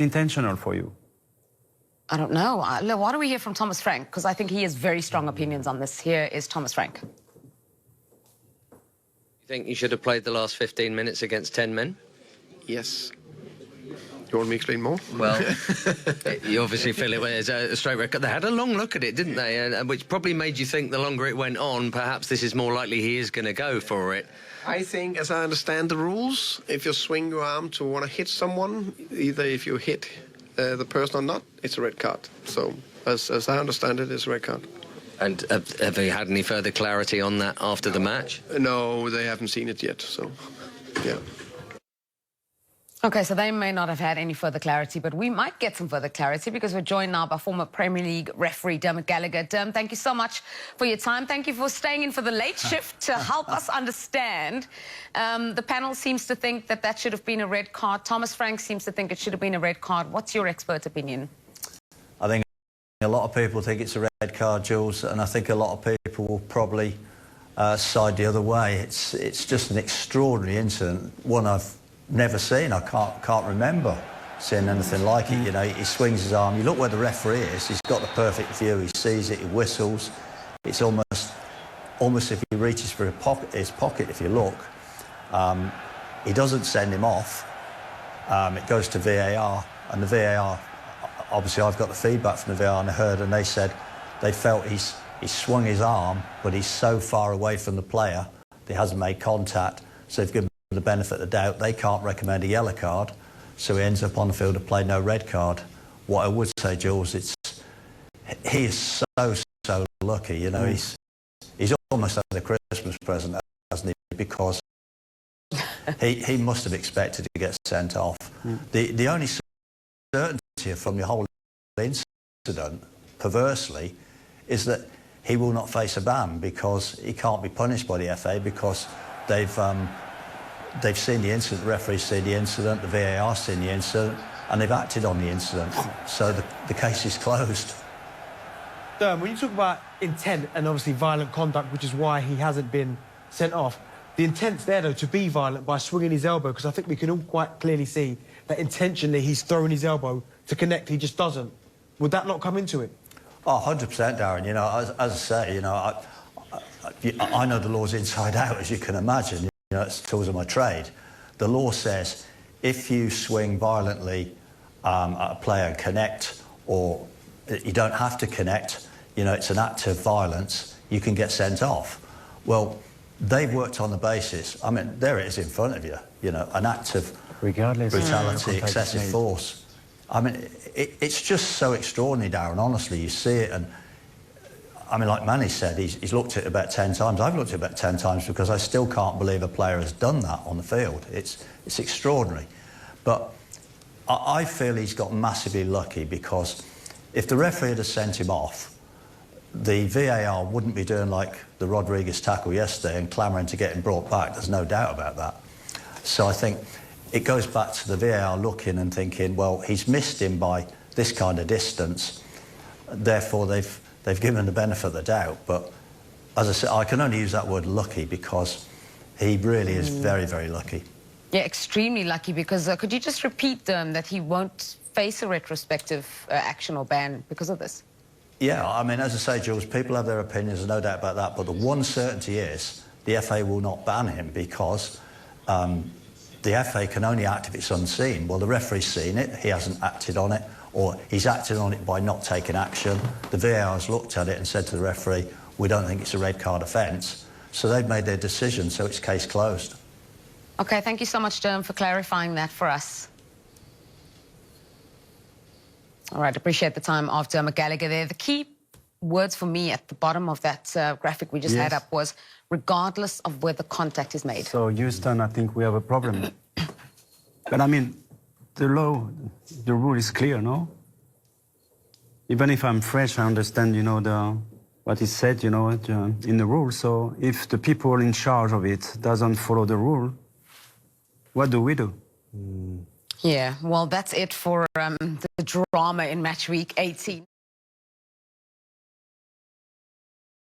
intentional for you? I don't know. Why don't we hear from Thomas Frank? Because I think he has very strong opinions on this. Here is Thomas Frank. You think you should have played the last 15 minutes against 10 men? Yes. You want me to explain more? Well, you obviously feel it was a straight record. They had a long look at it, didn't they? Which probably made you think the longer it went on, perhaps this is more likely he is going to go for it. I think, as I understand the rules, if you swing your arm to want to hit someone, either if you hit the person or not, it's a red card. So, as I understand it, it's a red card. And have they had any further clarity on that after the match? No, they haven't seen it yet, so, yeah. Okay, so they may not have had any further clarity, but we might get some further clarity because we're joined now by former Premier League referee Dermot Gallagher. Derm, thank you so much for your time. Thank you for staying in for the late shift to help us understand. The panel seems to think that that should have been a red card. Thomas Frank seems to think it should have been a red card. What's your expert opinion? I think a lot of people think it's a red card, Jules, and I think a lot of people will probably side the other way. It's just an extraordinary incident, one I've never seen. I can't remember seeing anything like it. You know, he swings his arm. You look where the referee is. He's got the perfect view. He sees it. He whistles. It's almost if he reaches for his pocket. If you look, he doesn't send him off. It goes to VAR, and the VAR. Obviously, I've got the feedback from the VAR, and I heard, and they said they felt he swung his arm, but he's so far away from the player that he hasn't made contact. So they've given the benefit of the doubt. They can't recommend a yellow card, so he ends up on the field of play, no red card. What I would say, Jules, he is so lucky. You know, he's almost had a Christmas present, hasn't he? Because he must have expected to get sent off. The only certainty from the whole incident, perversely, is that he will not face a ban because he can't be punished by the FA because they've seen the incident, the referee's seen the incident, the VAR's seen the incident, and they've acted on the incident. So the case is closed. When you talk about intent and obviously violent conduct, which is why he hasn't been sent off, the intent's there, though, to be violent by swinging his elbow, because I think we can all quite clearly see that intentionally he's throwing his elbow to connect, he just doesn't. Would that not come into it? Oh, 100%, Darren. You know, as I say, you know, I know the laws inside out, as you can imagine. You know, it's tools of my trade. The law says if you swing violently at a player and connect, or you don't have to connect, you know, it's an act of violence, you can get sent off. Well, they've worked on the basis, I mean, there it is in front of you, you know, an act of brutality, excessive force. I mean, it's just so extraordinary, Darren, honestly. You see it, and I mean, like Manny said, he's looked at it about 10 times. I've looked at it about 10 times because I still can't believe a player has done that on the field. It's extraordinary. But I feel he's got massively lucky because if the referee had sent him off, the VAR wouldn't be doing like the Rodriguez tackle yesterday and clamouring to get him brought back. There's no doubt about that. So I think it goes back to the VAR looking and thinking, well, he's missed him by this kind of distance. Therefore, they've given the benefit of the doubt. But as I said, I can only use that word lucky because he really is very, very lucky. Yeah, extremely lucky, because could you just repeat that he won't face a retrospective action or ban because of this? Yeah, I mean, as I say, Jules, people have their opinions, there's no doubt about that, but the one certainty is the FA will not ban him because the FA can only act if it's unseen. Well, the referee's seen it, he hasn't acted on it, or he's acted on it by not taking action. The VAR has looked at it and said to the referee, we don't think it's a red card offence. So they've made their decision, so it's case closed. OK, thank you so much, Derm, for clarifying that for us. All right, appreciate the time of Dermot Gallagher there. The key words for me at the bottom of that graphic we just had up was, regardless of where the contact is made. So, Houston, I think we have a problem. But, I mean, the rule is clear, no? Even if I'm French, I understand, you know, what is said, you know, in the rule. So if the people in charge of it doesn't follow the rule, what do we do? Yeah, well, that's it for the drama in match week 18.